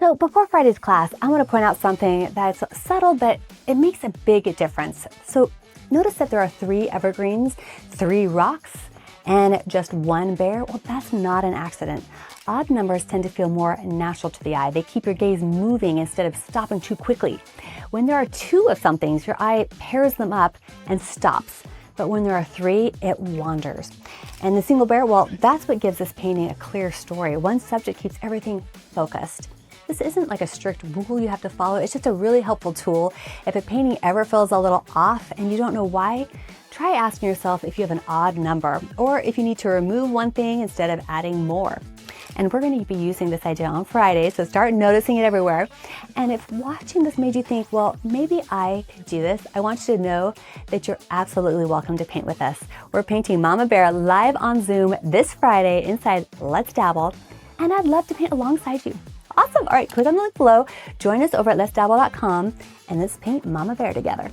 So before Friday's class, I want to point out something that's subtle, but it makes a big difference. So notice that there are 3 evergreens, 3 rocks, and just 1 bear. Well, that's not an accident. Odd numbers tend to feel more natural to the eye. They keep your gaze moving instead of stopping too quickly. When there are 2 of some things, your eye pairs them up and stops. But when there are 3, it wanders. And the single bear, well, that's what gives this painting a clear story. One subject keeps everything focused. This isn't like a strict rule you have to follow. It's just a really helpful tool. If a painting ever feels a little off and you don't know why, try asking yourself if you have an odd number or if you need to remove one thing instead of adding more. And we're going to be using this idea on Friday, so start noticing it everywhere. And if watching this made you think, well, maybe I could do this, I want you to know that you're absolutely welcome to paint with us. We're painting Mama Bear live on Zoom this Friday inside Let's Dabble, and I'd love to paint alongside you. Awesome. All right, click on the link below. Join us over at letsdabble.com and let's paint Mama Bear together.